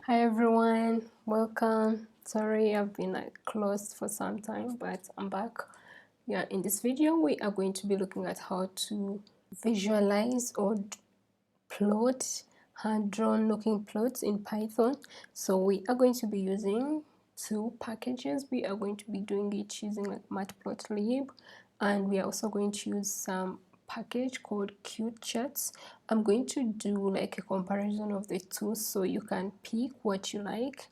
Hi everyone, welcome. Sorry I've been closed for some time, but I'm back. Yeah, in this video we are going to be looking at how to visualize or plot hand-drawn looking plots in Python. So we are going to be using two packages. We are going to be doing it using matplotlib, and we are also going to use some package called cutecharts. I'm going to do a comparison of the two so you can pick what you like.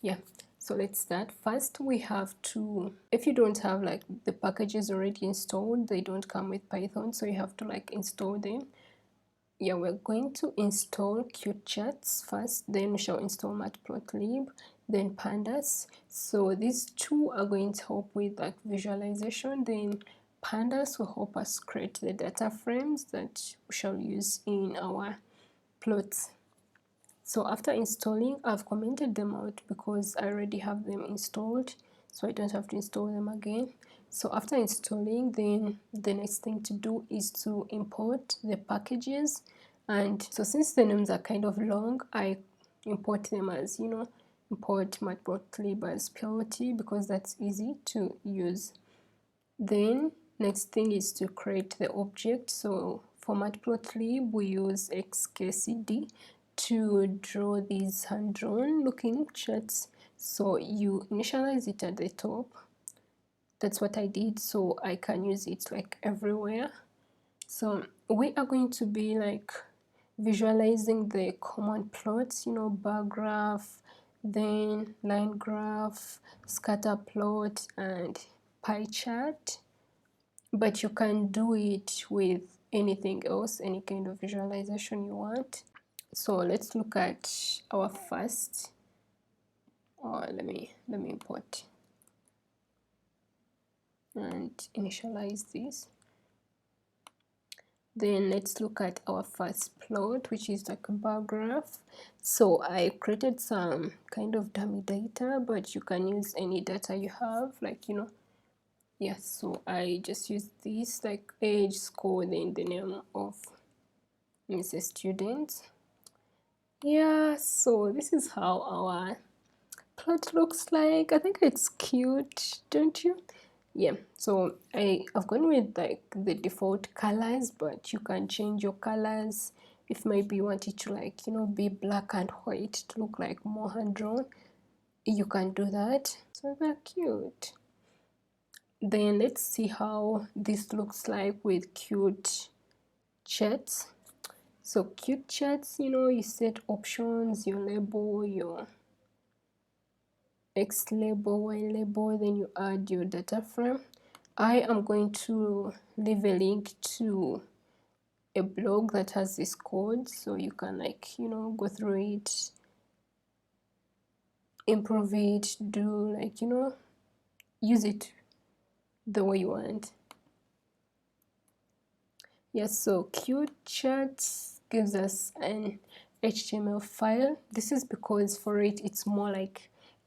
Yeah, so let's start. First we have to, if you don't have the packages already installed, they don't come with Python, so you have to install them. Yeah, we're going to install cutecharts first, then we shall install matplotlib, then pandas. So these two are going to help with visualization. Then pandas will help us create the data frames that we shall use in our plots. So after installing, I've commented them out because I already have them installed, so I don't have to install them again. So after installing, then the next thing to do is to import the packages. And so since the names are kind of long, I import them as, import matplotlib as plot because that's easy to use. Then next thing is to create the object. So for matplotlib, we use xkcd to draw these hand-drawn looking charts. So you initialize it at the top. That's what I did, so I can use it everywhere. So we are going to be visualizing the common plots, bar graph, then line graph, scatter plot, and pie chart. But you can do it with anything else, any kind of visualization you want. So let's look at our first. Let me import and initialize this. Then let's look at our first plot, which is a bar graph. So I created some kind of dummy data, but you can use any data you have, yes. So I just use this age, score, then the name of Mrs. Student. Yeah, so this is how our plot looks like. I think it's cute, don't you? Yeah, so I've gone with the default colors, but you can change your colors if maybe you want it to be black and white to look more hand-drawn. You can do that. So they're cute. Then let's see how this looks like with cute charts. So cutecharts, you set options, your label, your X label, Y label, then you add your data frame. I am going to leave a link to a blog that has this code, so you can go through it, improve it, do use it the way you want. Yes, so cutecharts gives us an HTML file. This is because for it it's more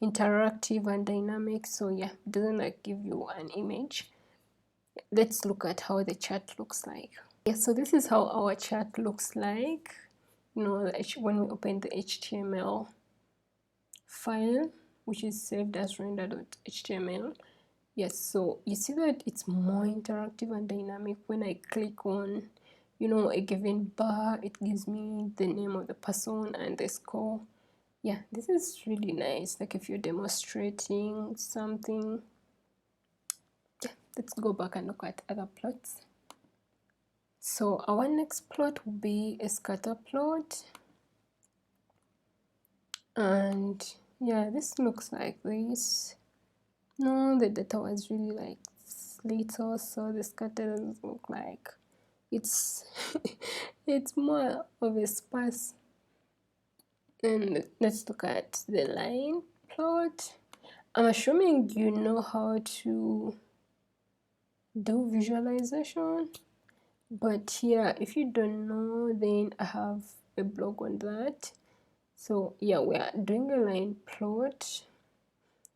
interactive and dynamic, so yeah, it doesn't give you an image. Let's look at how the chart looks like. Yeah, so this is how our chart looks like, when we open the HTML file, which is saved as render.html. Yes, so you see that it's more interactive and dynamic. When I click on a given bar, it gives me the name of the person and the score. Yeah, this is really nice, if you're demonstrating something. Yeah, let's go back and look at other plots. So our next plot will be a scatter plot, and yeah, this looks like this. No, the data was really little, so the scatter doesn't look like it's it's more of a sparse. And let's look at the line plot. I'm assuming you know how to do visualization, but yeah, if you don't know, then I have a blog on that. So yeah, we are doing a line plot.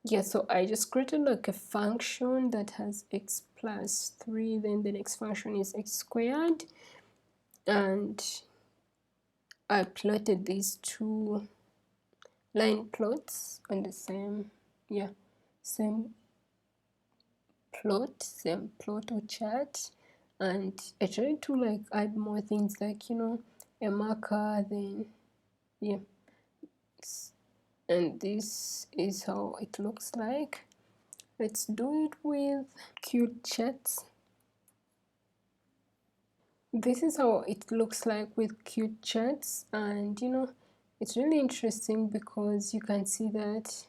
Yeah, so I just created a function that has x plus 3, then the next function is x squared, and I plotted these two line plots on the same, yeah, same plot or chart. And I try to like add more things like, you know, a marker, then yeah, and this is how it looks like. Let's do it with cutecharts. This is how it looks like with cutecharts, and you know, it's really interesting because you can see that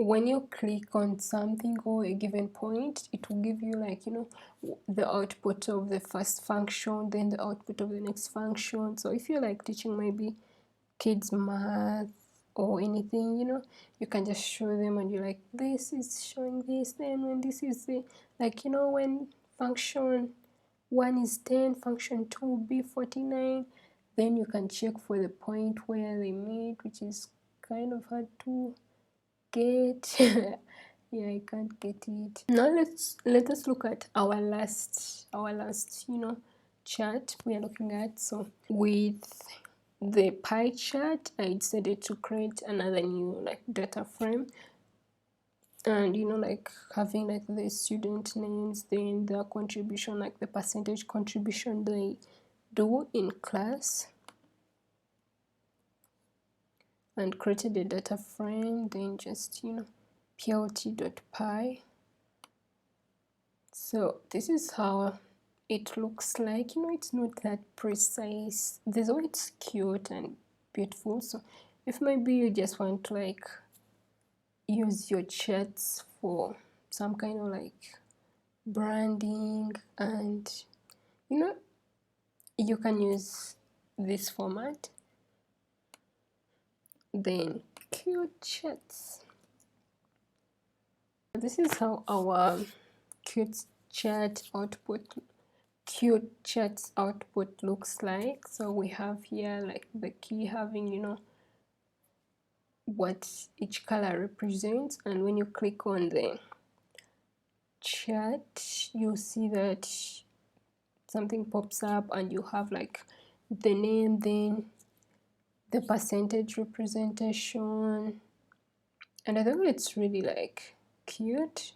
when you click on something or a given point, it will give you like, you know, the output of the first function, then the output of the next function. So if you're like teaching maybe kids math or anything, you know, you can just show them and you're like, this is showing this, then when this is the, like, you know, when function 1 is 10, function 2 will be 49, then you can check for the point where they meet, which is kind of hard to get. Yeah, I can't get it. Now let us look at our last you know, chart we are looking at. So with the pie chart, I decided to create another new like data frame, and you know, like having like the student names, then their contribution, like the percentage contribution they do in class, and created a data frame, then just, you know, plt.py. So this is how it looks like. You know, it's not that precise, though it's cute and beautiful. So if maybe you just want to like use your charts for some kind of like branding, and you know, you can use this format, then cute charts. This is how our cute charts output looks like. So we have here like the key having, you know, what each color represents, and when you click on the chart, you'll see that something pops up and you have like the name, then the percentage representation, and I think it's really like cute.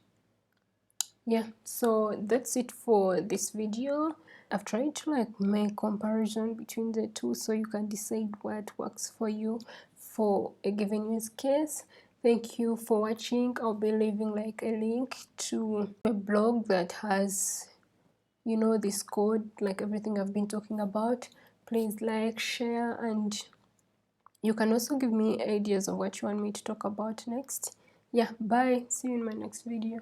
Yeah, so that's it for this video. I've tried to like make comparison between the two so you can decide what works for you for a given use case. Thank you for watching. I'll be leaving like a link to a blog that has, you know, this code, like everything I've been talking about. Please like, share, and you can also give me ideas of what you want me to talk about next. Yeah, bye. See you in my next video.